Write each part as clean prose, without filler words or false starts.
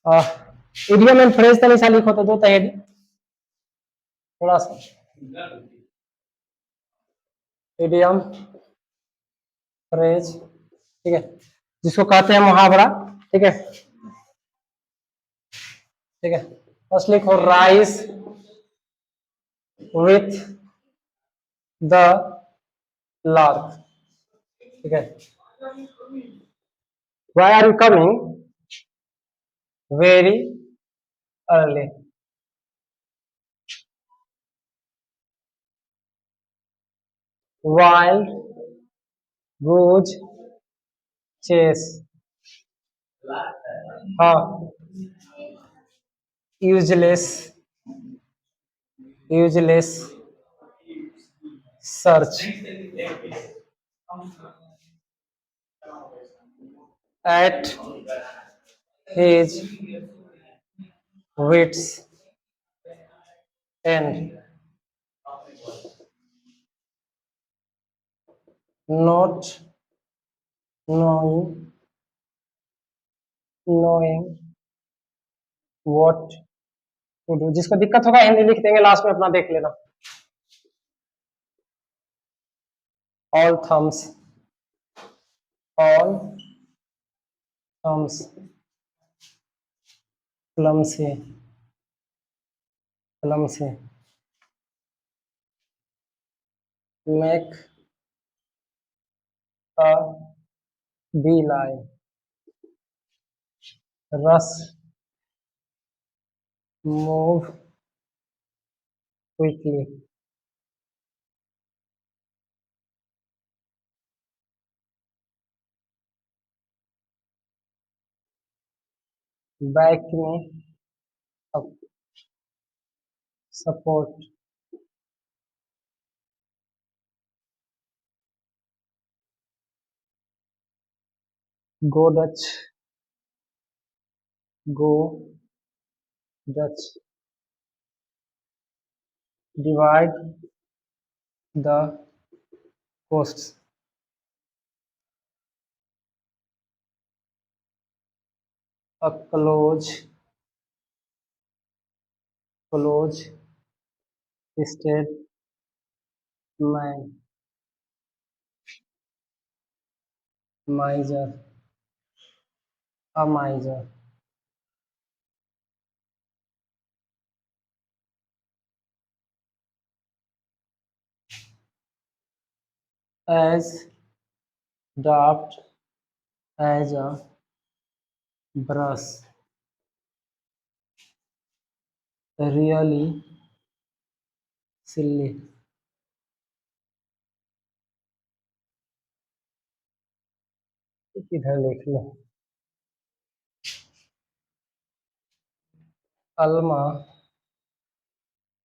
Idiom and phrase तनी सा लिखो तो दो तहेड थोड़ा सा इडियम फ्रेज, ठीक है, जिसको कहते हैं मुहावरा, ठीक है, ठीक है। फर्स्ट लिखो राइस विथ द लार्क, ठीक है। Why are you coming very early, wild goose chase, हाँ, useless useless search, at his wits end, not knowing what to do। जिसको दिक्कत होगा हिंदी लिख देंगे लास्ट में, अपना देख लेना। all thumbs clumsy make a beeline, rush move quickly, back me up, support, go Dutch divide the costs, a close state man, miser a miser, as daft as a brush, really silly, इधर लिख लो, alma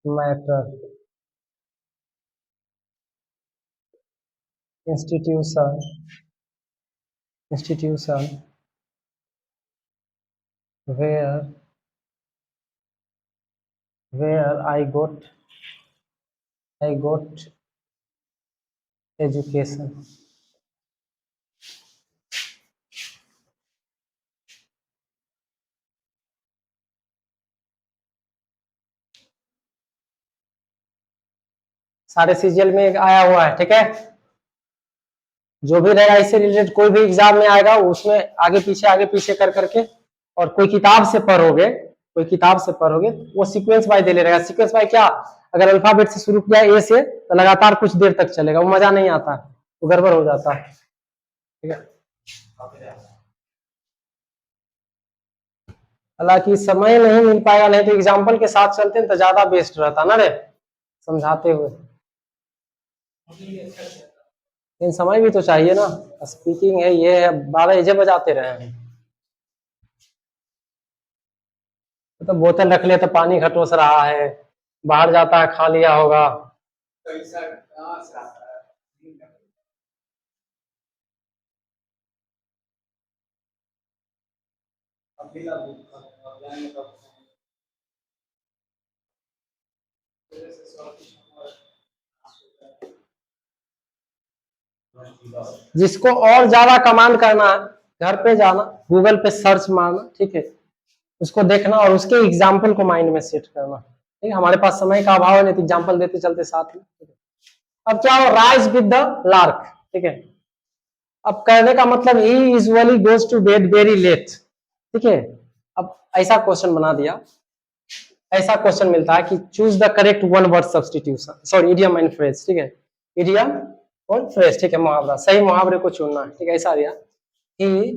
mater, institution where I got education, सारे CGL में आया हुआ है, ठीक है। जो भी रहेगा इससे रिलेटेड कोई भी एग्जाम में आएगा उसमें आगे पीछे कर करके, और कोई किताब से पढ़ोगे वो सीक्वेंस बाय दे ले रहेगा। सीक्वेंस बाय क्या, अगर अल्फाबेट से शुरू किया ए से तो लगातार कुछ देर तक चलेगा, वो मजा नहीं आता, वो गड़बड़ हो जाता है, ठीक है। हालांकि समय नहीं मिल पाएगा, नहीं तो एग्जाम्पल के साथ चलते हैं तो ज्यादा बेस्ट रहता ना रे, समझाते हुए। लेकिन समय भी तो चाहिए ना, स्पीकिंग है, ये है, 12 एजे बजाते रहे हैं। तो बोतल रख लिया तो पानी घटोस रहा है, बाहर जाता है खा लिया होगा। जिसको और ज्यादा कमांड करना है, घर पे जाना, गूगल पे सर्च मारना, ठीक है, उसको देखना और उसके एग्जाम्पल को माइंड में सेट करना। ठीक है, हमारे पास समय का अभाव है, नहीं तो एग्जाम्पल देते चलते साथ में। अब क्या हो, राइज विद द लार्क। ठीक है, अब कहने का मतलब ही usually goes to bed very late. ठीक है, अब ऐसा क्वेश्चन बना दिया, ऐसा क्वेश्चन मिलता है कि choose the correct one word substitution, sorry idiom and phrase. ठीक है, इडियम और फ्रेज। ठीक है, मुहावरा, सही मुहावरे को चुनना है। ठीक है, ऐसा दिया, he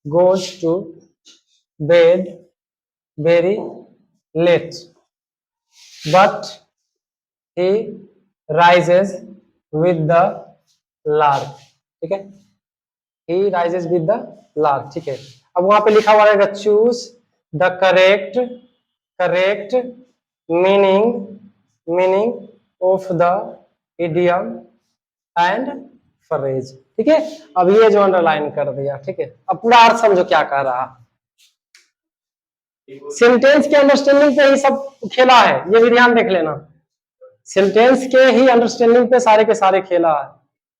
goes to bed very late but he rises with the lark। ठीक है, he rises with the lark। ठीक है, अब वहां पे लिखा हुआ रहेगा choose the correct correct meaning of the idiom and phrase. ठीक है, अब ये जो अंडरलाइन कर दिया। ठीक है, अब पूरा अर्थ समझो क्या कह रहा। सेंटेंस के अंडरस्टैंडिंग पे ही सब खेला है, ये भी ध्यान देख लेना। सेंटेंस के ही अंडरस्टैंडिंग पे सारे के सारे खेला है।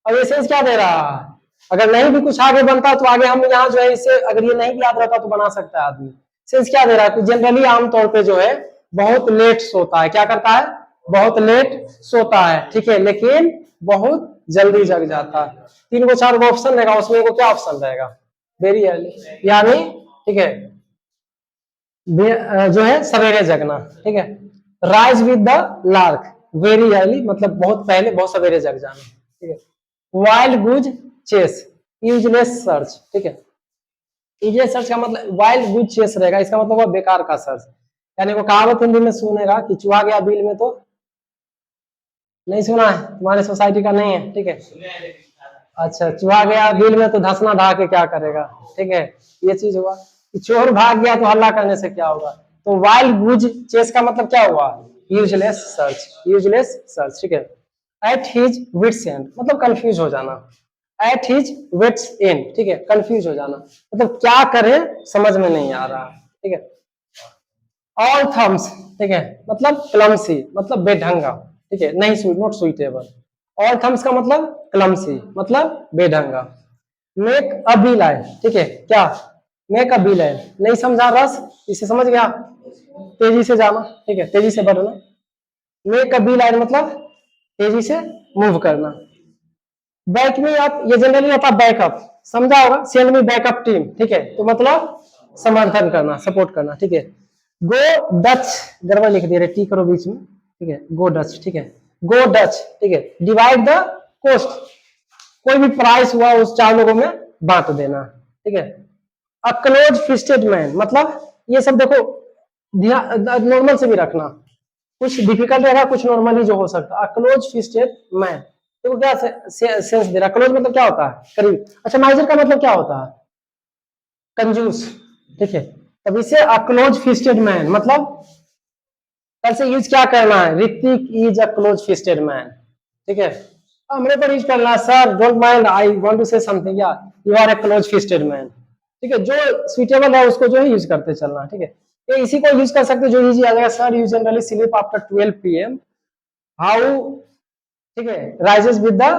अब ये सेंस क्या दे रहा है, अगर नहीं भी कुछ आगे बनता तो आगे हम यहाँ जो है इसे, अगर ये नहीं भी याद रहता तो बना सकता है आदमी। सेंस क्या दे रहा है कि जनरली आमतौर पे जो है बहुत लेट सोता है। क्या करता है, बहुत लेट सोता है। ठीक है, लेकिन बहुत जल्दी जग जाता है। 3 को 4 ऑप्शन रहेगा, उसमें को क्या ऑप्शन रहेगा, वेरी अर्ली, यानी ठीक है जो है सवेरे जगना। ठीक है, rise with the lark very early, मतलब बहुत पहले, बहुत सवेरे जग जाना। ठीक है, वाइल्ड गुज चेस यूजलेस सर्च। ठीक है, यूजलेस सर्च का मतलब वाइल्ड गुज चेस रहेगा, इसका मतलब वो बेकार का सर्च। यानी वो कहावत हिंदी में सुनेगा कि चुहा गया बिल में, तो नहीं सुना है, तुम्हारे सोसाइटी का नहीं है। ठीक है, अच्छा, चुहा गया बिल में तो धसना धा के क्या करेगा। ठीक है, ये चीज हुआ कि चोर भाग गया तो हल्ला करने से क्या होगा। तो वाइल्ड गुज चेस का मतलब क्या हुआ, यूजलेस सर्च, यूजलेस सर्च। ठीक है, एट हिज विट्स एंड मतलब कंफ्यूज हो जाना, एट हिज विट्स एंड। ठीक है, कंफ्यूज हो जाना मतलब क्या करे समझ में नहीं आ रहा। ठीक है, ऑल थम्स। ठीक है, मतलब क्लमसी, मतलब बेढंगा। ठीक है, नहीं नॉट सुइटेबल। ऑल थम्स का मतलब क्लमसी, मतलब बेढंगा। Make a bee line. ठीक है, क्या, मेक अ बी लाइन, नहीं समझा रस, इसे समझ गया, तेजी से जाना। ठीक है, तेजी से बढ़ना। मेक अ बी लाइन मतलब तेजी से मूव करना। बैक में आप, ये जनरली होता है बैकअप, समझा होगा, सेंड मी बैकअप टीम। ठीक है, तो मतलब समर्थन करना, सपोर्ट करना। ठीक है, गो डच, गड़बड़ लिख दे रहे, टी करो बीच में। ठीक है, गो डच। ठीक है, गो डच। ठीक है, डिवाइड द कोस्ट, कोई भी प्राइस हुआ उस 4 लोगों में बांट देना। ठीक है, अ क्लोज फिस्टेड मैन, मतलब ये सब देखो नॉर्मल से भी रखना, कुछ डिफिकल्ट रहेगा, कुछ नॉर्मली जो हो सकता है। क्लोज फिस्टेड मैन, तो क्या सेंस दे रहा, क्लोज मतलब क्या होता है, करीब। अच्छा, माइजर का मतलब क्या होता है, कंजूस। ठीक है, तब इसे क्लोज फिस्टेड मैन मतलब कल से यूज क्या करना है, Hrithik is a close fisted man. ठीक है, हमने पर यूज करना, sir don't mind I want to say something, या you are a close fisted man. ठीक है, जो सुइटेबल है उसको जो है यूज करते चलना। ठीक है, ये इसी को यूज कर सकते जो इजी आ जाएगा, sir you generally sleep after 12 PM, how. ठीक है, राइजेस विद द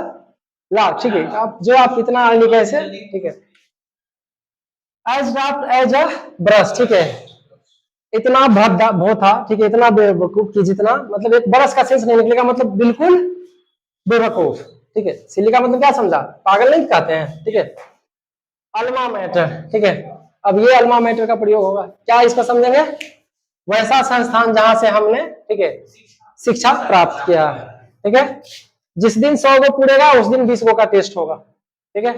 लार्क। ठीक है, आप जो आप इतना अर्ली कैसे। ठीक है, as draft as a brush. ठीक है, इतना भद्दा भो था। ठीक है, इतना बेवकूफ की जितना, मतलब एक बरस का सेंस नहीं निकलेगा, मतलब बिल्कुल बेवकूफ। ठीक है, सिली का मतलब क्या समझा, पागल नहीं कहते हैं। ठीक है, अल्मा मैटर। ठीक है, अब ये अल्मा मैटर का प्रयोग होगा क्या, इसका समझेंगे, वैसा संस्थान जहां से हमने, ठीक है, शिक्षा प्राप्त किया। ठीक है, जिस दिन 100 गो पूरेगा उस दिन 20 गो का टेस्ट होगा। ठीक है,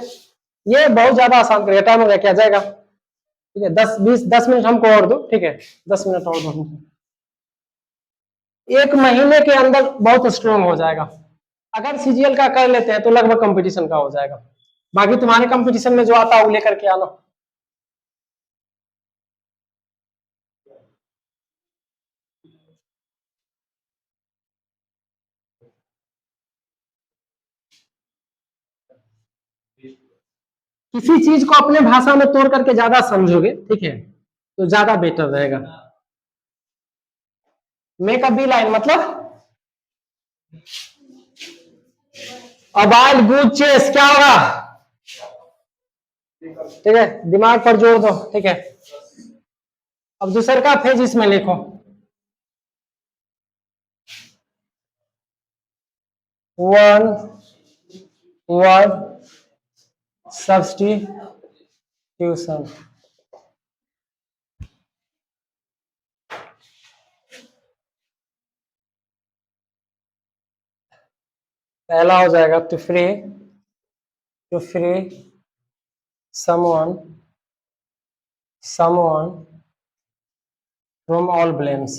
ये बहुत ज्यादा आसान करेगा, टाइम हो गया, क्या जाएगा। ठीक है, 10 मिनट हमको और दो। ठीक है, 10 मिनट और दो, 1 महीने के अंदर बहुत स्ट्रोंग हो जाएगा। अगर सीजीएल का कर लेते हैं तो लगभग कंपटीशन का हो जाएगा। बाकी तुम्हारे कंपटीशन में जो आता है वो लेकर के आना। किसी चीज को अपने भाषा में तोड़ करके ज्यादा समझोगे, ठीक है, तो ज्यादा बेटर रहेगा। मेक अ बी लाइन मतलब अबाइल गुड चेस, क्या होगा। ठीक है, दिमाग पर जोर दो। ठीक है, अब दूसर का फेज इसमें लिखो। One word substitution. पहला हो जाएगा to free someone from all blames,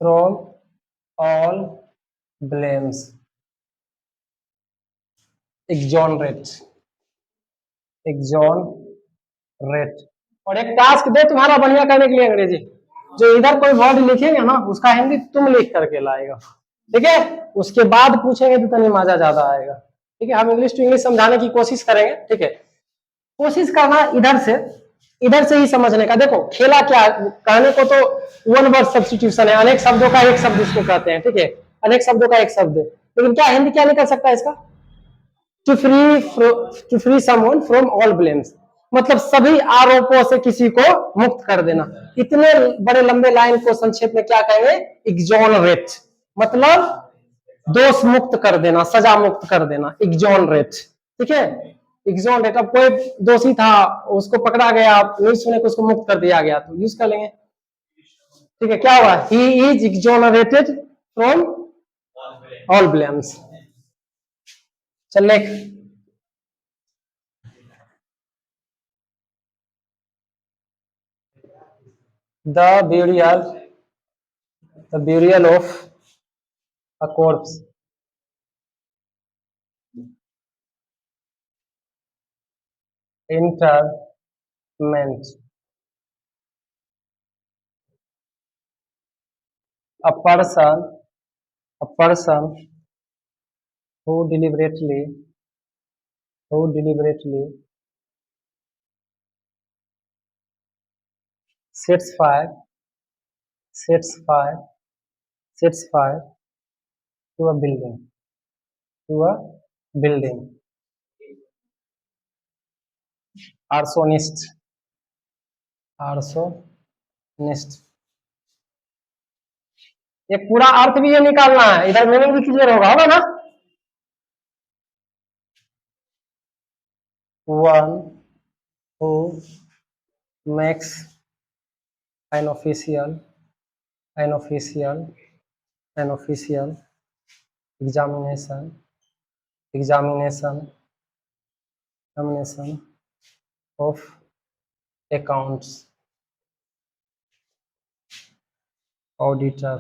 from all blames, exonerate, और एक टास्क दे तुम्हारा बढ़िया करने के लिए अंग्रेजी, जो इधर कोई वर्ड लिखेंगे ना उसका हिंदी तुम लिख करके लाएगा, ठीक है। उसके बाद पूछेंगे तो तनी मजा ज्यादा आएगा, ठीक है। हम इंग्लिश टू इंग्लिश समझाने की कोशिश करेंगे, ठीक है। कोशिश करना इधर से ही समझने का। देखो खेला क्या, कहने को तो वन वर्ड सब्स्टिट्यूशन है, अनेक शब्दों का एक शब्द इसको कहते हैं, ठीक है। अनेक शब्दों का एक शब्द, लेकिन क्या हिंदी क्या निकल सकता है इसका? To free someone from all blames, मतलब सभी आरोपों से किसी को मुक्त कर देना। इतने बड़े लंबे लाइन को संक्षेप में क्या कहेंगे? एक्सोनरेट, मतलब दोष मुक्त कर देना, सजा मुक्त कर देना, एक्सोनरेट, ठीक है। एक्सोनरेट, अब कोई दोषी था उसको पकड़ा गया, नहीं सुने को उसको मुक्त कर दिया गया, तो यूज कर लेंगे, ठीक है। क्या हुआ? He is exonerated from all blames. चल लेख। The burial of a corpse. Interment. A person who deliberately sets fire sets fire sets fire to a building. Arsonist. ये पूरा अर्थ भी ये निकालना है, इधर मीनिंग भी क्लियर होगा ना। One who makes an official examination of accounts. Auditor.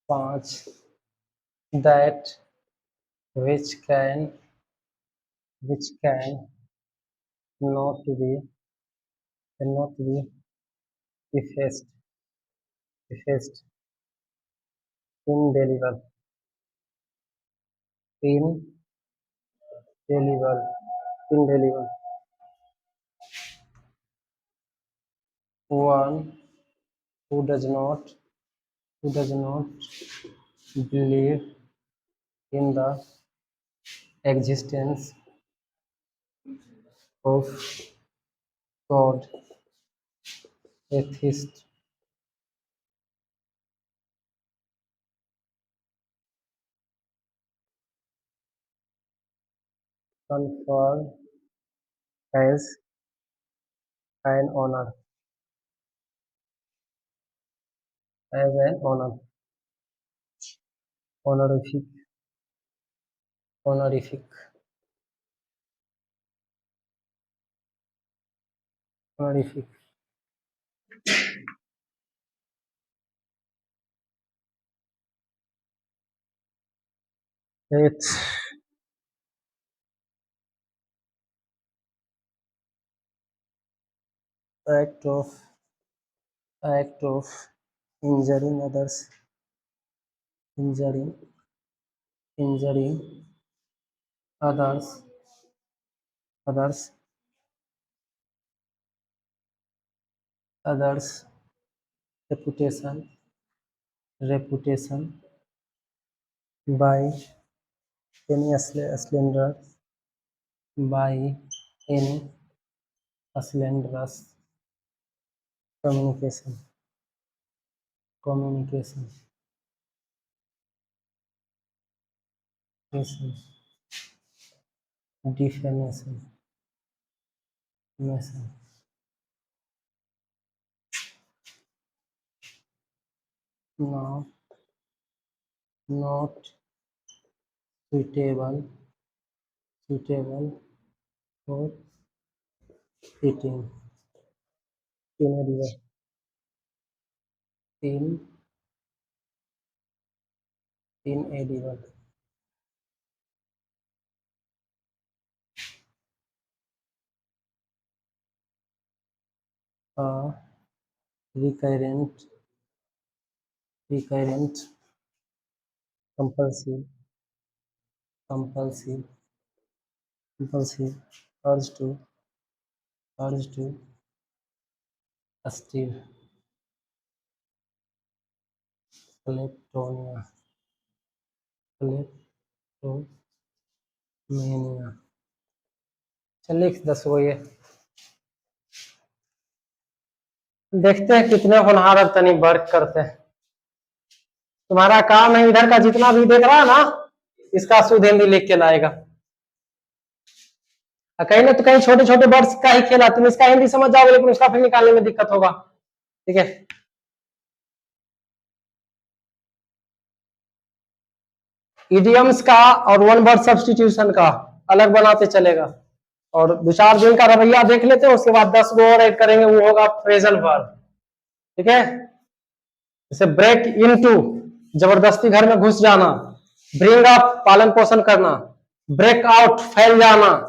5 that which can not be effaced, indelible. One who does not believe in the existence of God. Atheist. Conferred as an honor. Honorific. It's act of injuring others, injuring others, reputation by any slander, by in slanderous communication, communication, defamation, not suitable for eating, inedible, recurrent, compulsive, urge to steal, kleptomania, चल लिख 10 वो ये देखते हैं कितने होनहार और तनी वर्क करते हैं। तुम्हारा काम है इधर का जितना भी देख रहा है ना, इसका शुद्ध हिंदी लिख के लाएगा। कहीं ना तो कहीं छोटे छोटे वर्ड्स का ही खेला, तुम इसका हिंदी समझ जाओगे लेकिन उसका फिर निकालने में दिक्कत होगा। ठीक है, इडियम्स का और वन वर्ड सब्स्टिट्यूशन का अलग बनाते चलेगा, और 2-4 दिन का रवैया देख लेते हैं, उसके बाद 10 गो और ऐड करेंगे, वो होगा फ्रेजल वर्ब। ठीक है, जैसे ब्रेक इनटू जबरदस्ती घर में घुस जाना, ब्रिंग अप पालन पोषण करना, ब्रेक आउट फैल जाना।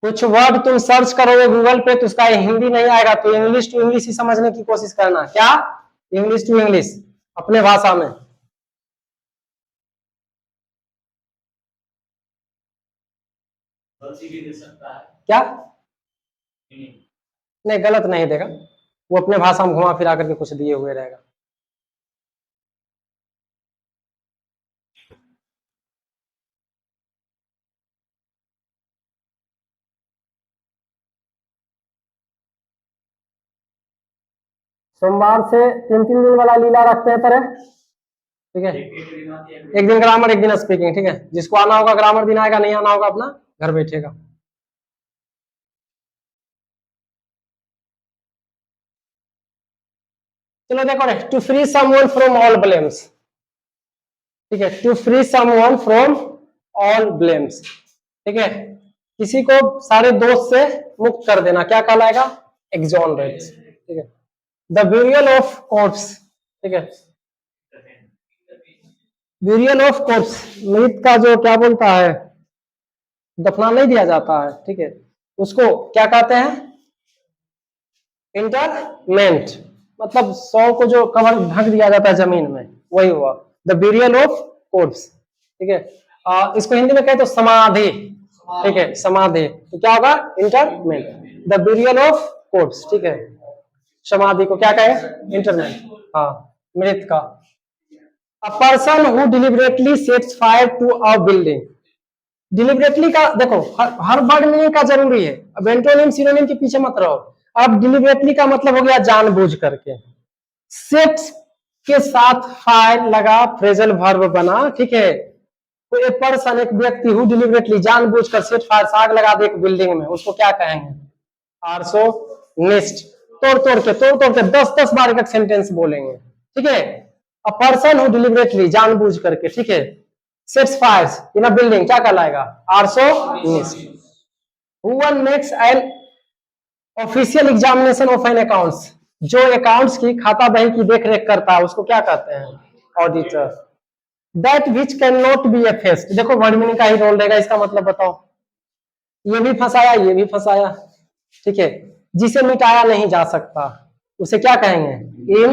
कुछ वर्ड तुम सर्च करोगे गूगल पे तो उसका हिंदी नहीं आएगा, तो इंग्लिश टू इंग्लिश ही समझने की कोशिश करना। क्या? इंग्लिश टू इंग्लिश अपने भाषा में। भी दे सकता है क्या? नहीं, गलत नहीं देगा, वो अपने भाषा में घुमा फिरा करके कुछ दिए हुए रहेगा। सोमवार से 3-3 दिन वाला लीला रखते हैं तरह। ठीक है, एक दिन ग्रामर, एक दिन स्पीकिंग। ठीक है, जिसको आना होगा ग्रामर दिन आएगा, नहीं आना होगा अपना घर बैठेगा। चलो देखो रे, to free someone from all blames. ठीक है, to free someone from all blames. ठीक है, किसी को सारे दोष से मुक्त कर देना क्या कहलाएगा? एक्सोनरेट। ठीक है, द ब्यूरियल ऑफ कॉर्प्स। ठीक है, ब्यूरियल ऑफ कॉर्प्स, मृत का जो क्या बोलता है, दफना नहीं दिया जाता है। ठीक है, उसको क्या कहते हैं? इंटरमेंट, मतलब शव को जो कवर ढक दिया जाता है जमीन में, वही हुआ द ब्यूरियल ऑफ कॉर्प्स। ठीक है, इसको हिंदी में कहे तो समाधि। ठीक है, समाधि, तो क्या होगा? Entertainment, the burial of corps. ठीक है, समाधि को क्या कहे? इंटरमेंट। हाँ, मृत का। A person who deliberately sets fire to a building. Deliberately का देखो, हर वर्ड मीनिंग का जरूरी है, अब एंटोनिम सिनोनिम के पीछे मत रहो। अब डिलिबरेटली का मतलब हो गया जानबूझ करके। सेट्स के साथ फायर लगा, फ्रेजल वर्ब बना। ठीक है, तो एक पर्सन, एक व्यक्ति, हु डिलिबरेटली जानबूझकर सेट फायर, आग लगा दे एक बिल्डिंग में, उसको क्या कहेंगे? आर्सोनिस्ट। तोड़ तोड़ के 10-10 बार का सेंटेंस बोलेंगे। ठीक है, अ पर्सन हु डिलिबरेटली, जानबूझ करके। ठीक है, sets fires in a building, क्या कहलाएगा? Arsonist. Who one makes an official examination of an accounts, जो अकाउंट्स की खाता बही की देखरेख करता है, उसको क्या कहते हैं? Auditor. That which can not be एफेस्ड, देखो वर्ड मीनिंग का ही रोल रहेगा, इसका मतलब बताओ। ये भी फंसाया, ये भी फंसाया। ठीक है, जिसे मिटाया नहीं जा सकता, उसे क्या कहेंगे? इन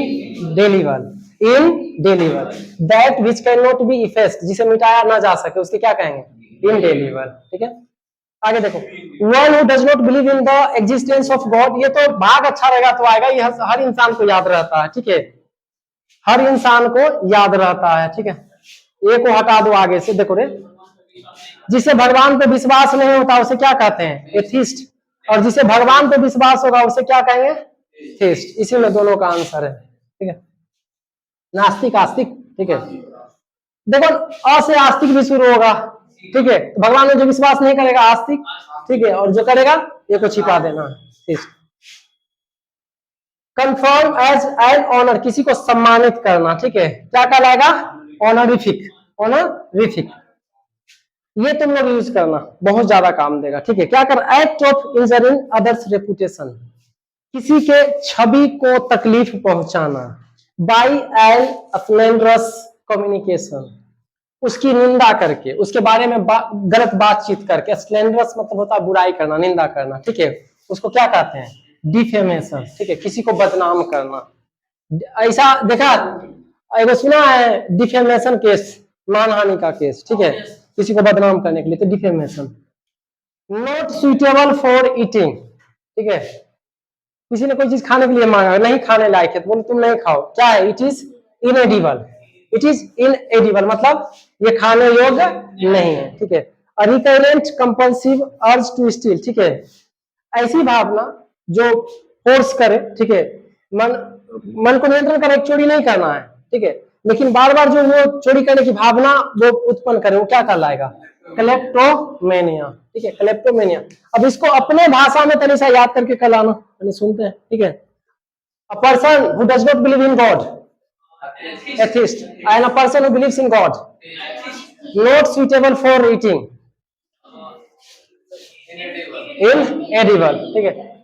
deliver. In deliver. That which can not be effaced, जिसे मिटाया ना जा सके, उसके क्या कहेंगे? इन डेलीवर। ठीक है, आगे देखो, one who does not believe in the existence of God, ये तो भाग अच्छा रहेगा तो आएगा, ये हर इंसान को याद रहता है। ठीक है, हर इंसान को याद रहता है, ठीक है। ए को हटा दो आगे से, देखो रे, जिसे भगवान पे विश्वास नहीं होता उसे क्या कहते हैं? एथिस्ट। और जिसे भगवान पे विश्वास होगा उसे क्या कहेंगे? थेस्ट। इसी में दोनों का आंसर है, ठीक है। नास्तिक आस्तिक, ठीक है। देखो अ से आस्तिक भी शुरू होगा, ठीक है। तो भगवान में जो विश्वास नहीं करेगा आस्तिक, ठीक है, और जो करेगा ये को छिपा देना, थेस्ट। कंफर्म एज एन ऑनर, किसी को सम्मानित करना, ठीक है, क्या कहलाएगा? Honorific, honorific. ये तुम लोग यूज करना, बहुत ज्यादा काम देगा, ठीक है। क्या कर? Act of injuring others reputation, किसी के छवि को तकलीफ पहुंचाना। बाय एन स्लैंडरस कम्युनिकेशन, उसकी निंदा करके, उसके बारे में गलत बातचीत करके। स्लैंडरस मतलब होता है बुराई करना, निंदा करना, ठीक है। उसको क्या कहते हैं? डिफेमेशन, ठीक है, किसी को बदनाम करना। ऐसा देखा, एगो सुना है डिफेमेशन केस, मानहानि का केस, ठीक है, किसी को बदनाम करने के लिए, तो defamation. Not suitable for eating, ठीक है, किसी ने कोई चीज खाने के लिए मांगा, नहीं खाने लायक है तो बोले तुम नहीं खाओ, क्या है? It is inedible, it is inedible मतलब ये खाने योग्य नहीं है, ठीक है। Recurrent compulsive urge to steal, ठीक है, ऐसी भावना जो फोर्स करे, ठीक है, मन को नियंत्रण करे, चोरी नहीं करना है, ठीक है, लेकिन बार बार जो वो चोरी करने की भावना वो उत्पन्न करे, वो क्या कहलाएगा? क्लेप्टोमेनिया, ठीक है, क्लेप्टोमेनिया। अब इसको अपने भाषा में तनिषा याद करके कल आना, सुनते हैं, ठीक है। अ person who does not believe in God, atheist, and a person who believes in God, not suitable for eating, इनएडिबल, ठीक है।